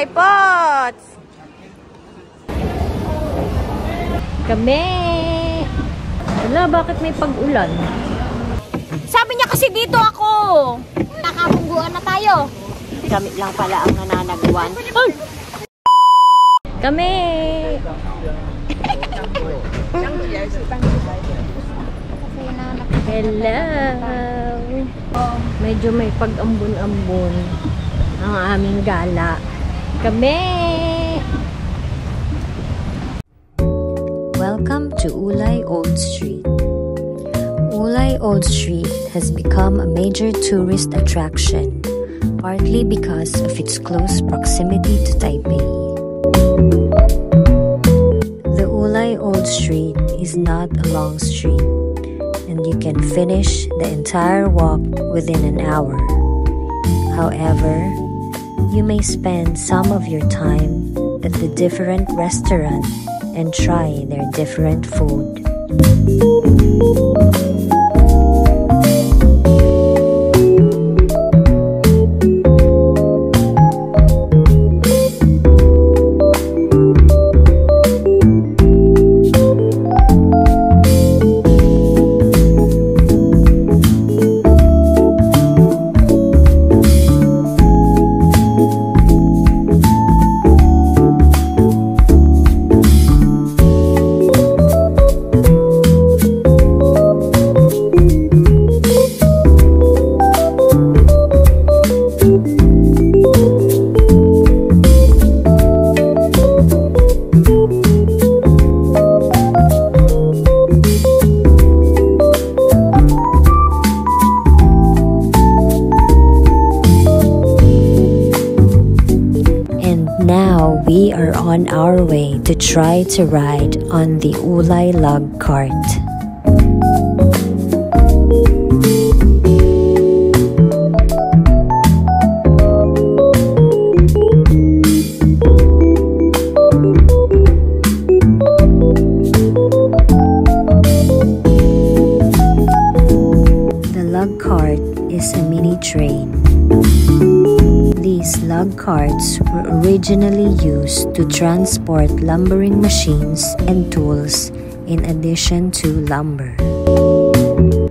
Pots! Kami! Wala, bakit may pag-ulan? Sabi niya kasi dito ako! Nakabungguan na tayo! Kami lang pala ang nananagwan. Ay! Kami! Hello! Medyo may pag-ambon-ambon ang aming gala. Kami! Welcome to Ulay Old Street. Ulay Old Street has become a major tourist attraction, partly because of its close proximity to Taipei. The Ulay Old Street is not a long street, and you can finish the entire walk within an hour. However, you may spend some of your time at the different restaurants and try their different food. Now we are on our way to try to ride on the Ulay log cart. The log cart is a mini train. These log carts were originally used to transport lumbering machines and tools in addition to lumber.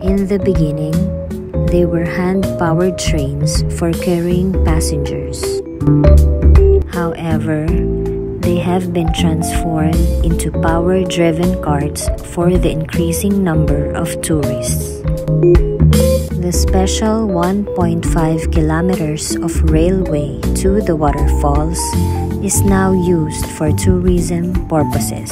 In the beginning, they were hand-powered trains for carrying passengers. However, they have been transformed into power-driven carts for the increasing number of tourists. The special 1.5 kilometers of railway to the waterfalls is now used for tourism purposes.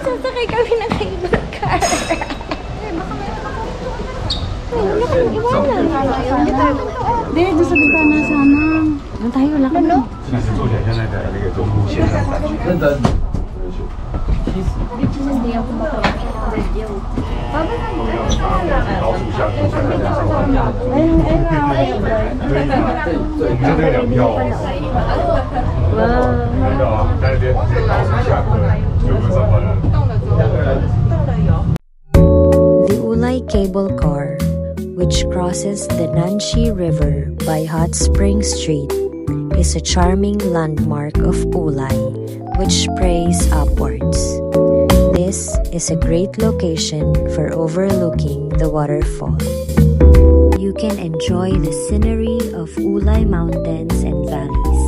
Sasakay kami ng cable car. Wala kang iwanan. Hindi, doon sa bintana sana. Doon tayo, wala kami. Hindi ako makapag-video. The Ulay Cable Car, which crosses the Nanshi River by Hot Spring Street, is a charming landmark of Ulay, which sprays upwards. This is a great location for overlooking the waterfall. You can enjoy the scenery of Ulay Mountains and valleys.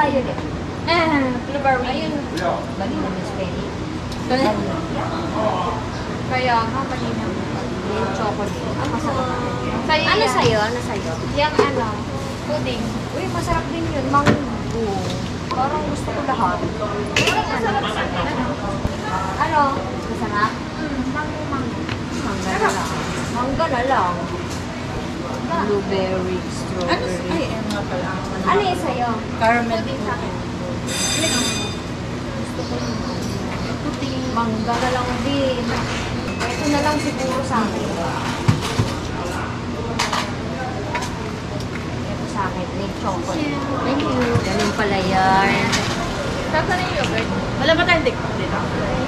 tayo din. Blueberry. Ayun. Vanilla Miss Penny. Kaya nga, kanina. Yung chocolate. Ang masarap. Ano sa'yo? Ano sa'yo? Yung ano? Pudding. Uy, masarap din yun. Mango. Parang gusto ko lahat. Masarap sa akin. Ano? Masarap? Mango. Mangga na lang. Mangga na lang. Blueberry, strawberry. Ay, ano nga pala. Ano yung sa'yo? Caramel. Pudding sa akin. Gusto ko yun. Pudding. Mangga na lang din. Ito na lang siguro sa akin. Ito sa akin. May chocolate. Thank you. Ganun pala yan. Saan na yung yogurt? Wala ba tayong TikTok dito?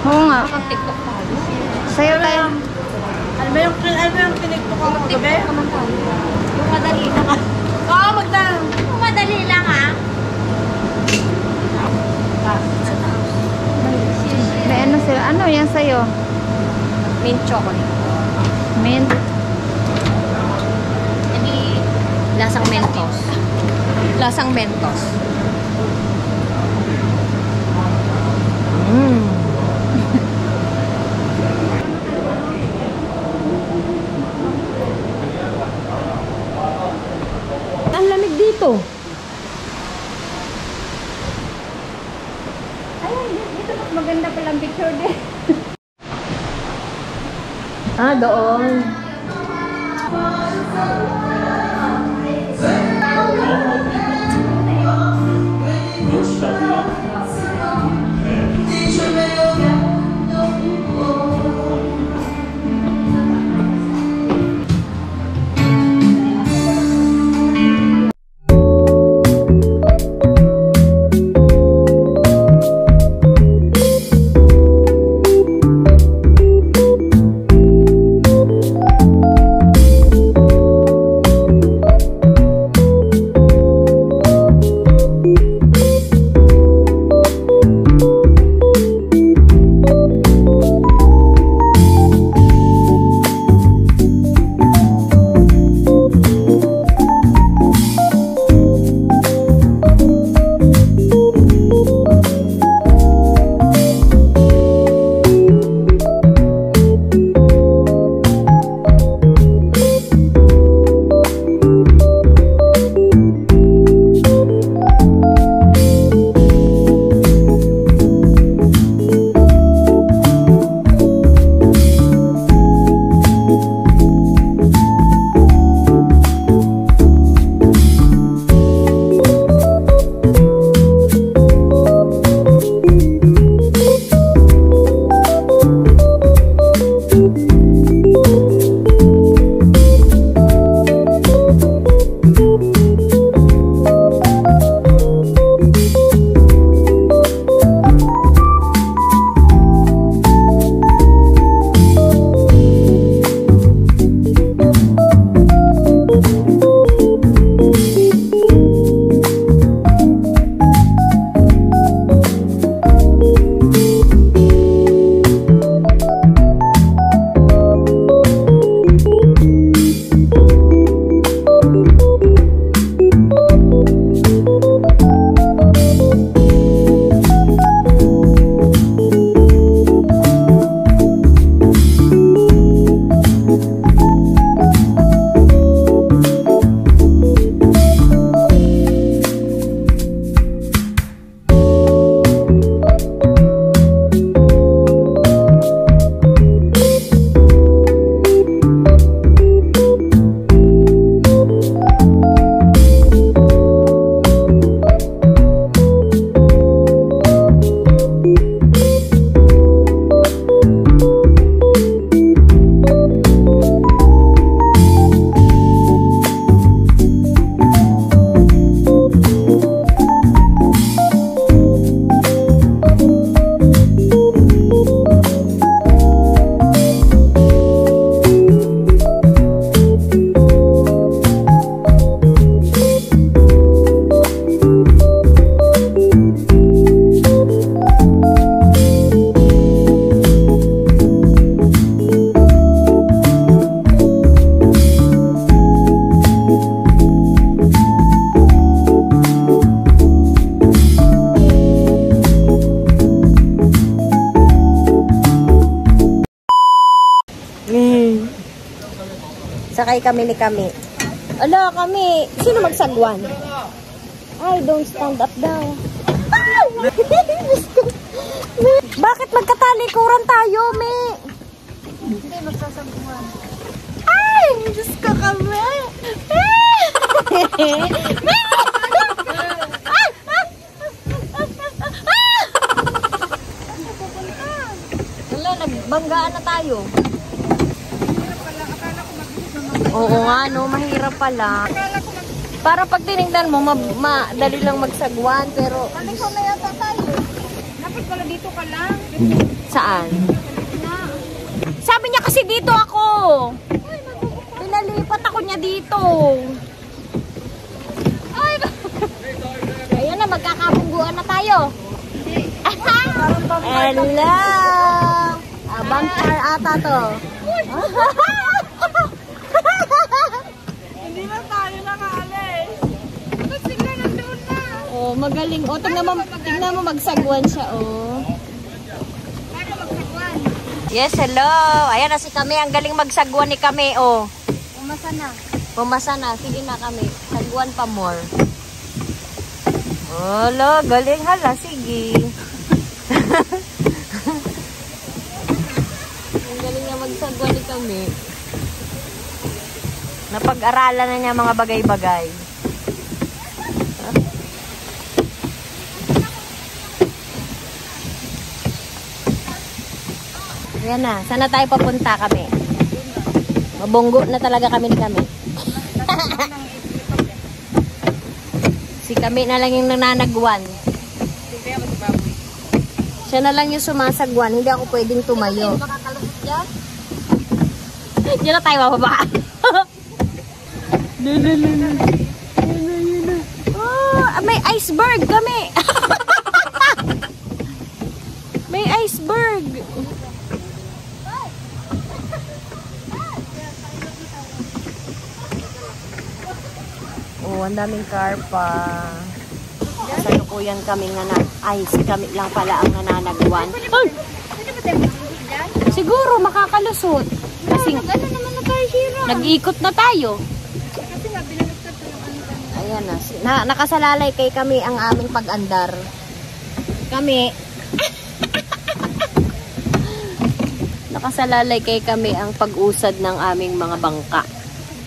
Oo nga. Mag-tiktok tayo. Sayo tayo. Ano ba yung tiniktok ko gabi? Mag-tiktok naman tayo. Yung madali lang ah. Oo, magdaan. Yung madali lang ah. May ano sila? Ano yan sa'yo? Mint chocolate. Mint. Hindi lasang Mentos. Lasang Mentos. Ang lamig dito. Ayun, dito mas maganda palang picture din. Ah, doon. Sakay kami ni Kami. Ala, Kami. Sino magsagwan? Ay, don't stand up daw. Bakit magkatalikuran tayo, Me? Hindi, magsasabuhan. Ay, Diyos ko Kami. Wala, nagbanggaan na tayo. Oo nga, no, mahirap pala. Para pag tinignan mo, madali lang magsagwan, pero... Ano ikaw na yata tayo? Dapat pala dito ka lang. Saan? Sabi niya kasi dito ako. Pinalipat ako niya dito. Ay, ayan na, magkakabungguan na tayo. Hello! Abang car ata to. Hindi na tayo nakaalis. Ba't sila nandun na? Oh, magaling. Oh, tingnan mo magsagwan siya, oh. Paano magsagwan? Yes, hello. Ayan na si Kami. Ang galing magsagwan ni Kami, oh. Umasa na. Pumasa na. Sige na Kami. Sagwan pa more. Hala, galing hala. Sige. Ang galing niya magsagwan ni Kami. Napag-aralan na niya mga bagay-bagay. Ayan na. Sana tayo papunta Kami? Mabunggo na talaga kami ni Kami. Si Kami na lang yung nananagwan. Siya na lang yung sumasagwan. Hindi ako pwedeng tumayo. Makakalusot dyan? Diyan na tayo mababa. Oh, may iceberg Kami. May iceberg. Oh, ang daming karpa. Salukuyan kami nga na ice. Kami lang pala ang nananagwan. Ay! Pwede ba tayo magsindi dyan? Siguro makakalusot. Kasi Ano naman na tayo, Shira? nag-iikot na tayo. Kasi nga, binaliktad ko ng ano kanina. Ayan na. Nakasalalay kay Kami ang aming pag-andar. Kami. Nakasalalay kay Kami ang pag-usad ng aming mga bangka.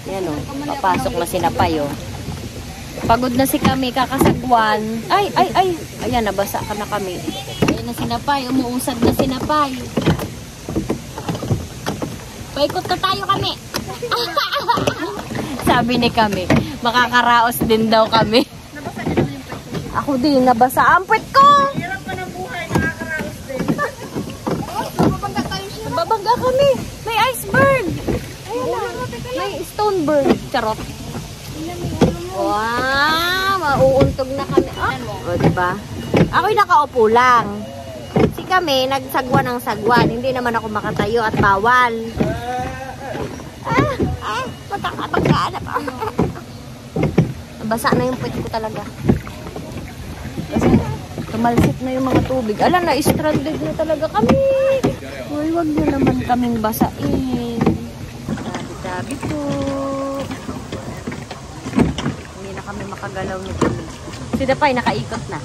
Ayan o. Papasok na sinapay o. Pagod na si Kami, kakasagwan. Ay. Ayan, nabasa ka na Kami. Ayan na sinapay. Umuusad na sinapay. Paikot na tayo Kami. Sabi ni Kami, makakaraos din daw kami. Nabasa niyo naman yung pwesto. Ako din, nabasa ang puwet ko. Hirap pa ng buhay, nakakaraos din. Mababangga tayo, Shira. Babangga kami. May iceberg. Ayan na. May stoneberg. Charot. Wow, mauuntog na kami. O, diba? Ako'y nakaupo lang. Si Kami, nagsagwan ng sagwan. Hindi naman ako makatayo at bawal. Magkakatagkaan ako. Basa na yung puwet ko talaga. Basa na. Tumalsik na yung mga tubig. Ala na, stranded na talaga kami. Uy, wag nyo naman kaming basain. Dabi-dabi po. Hindi na kami makagalaw ni Kami. Si Dapay, nakaikot na.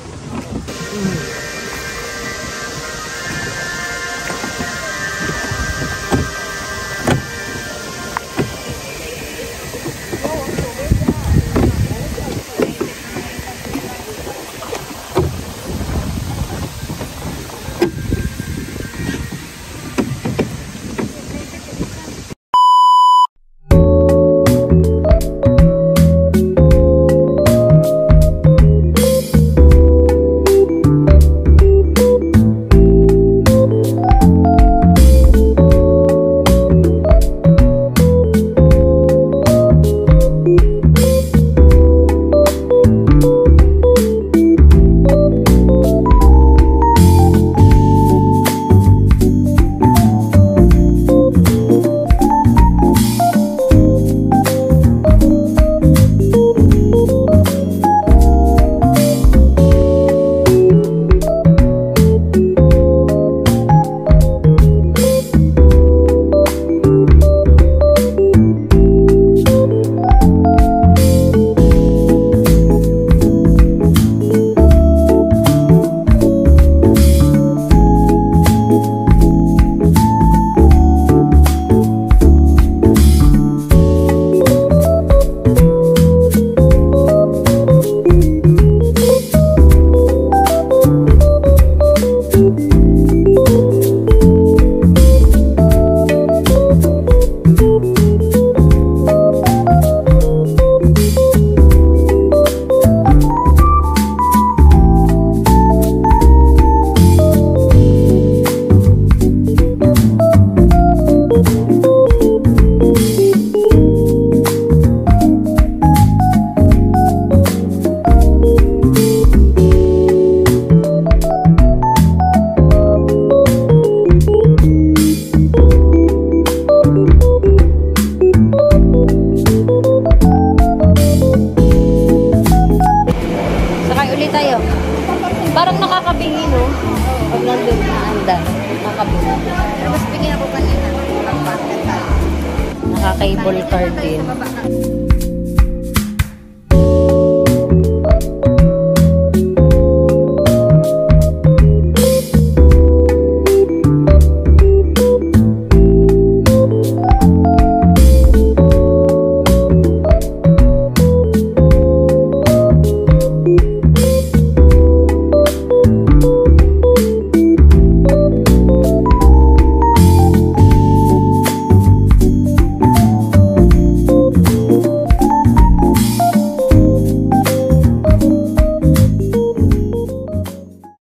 Yung nakakabingi, no? Pag nandun na anda, nakakabingi. Pero mas bigyan ako kanina. Nakaka-cable car din. Sa baba na.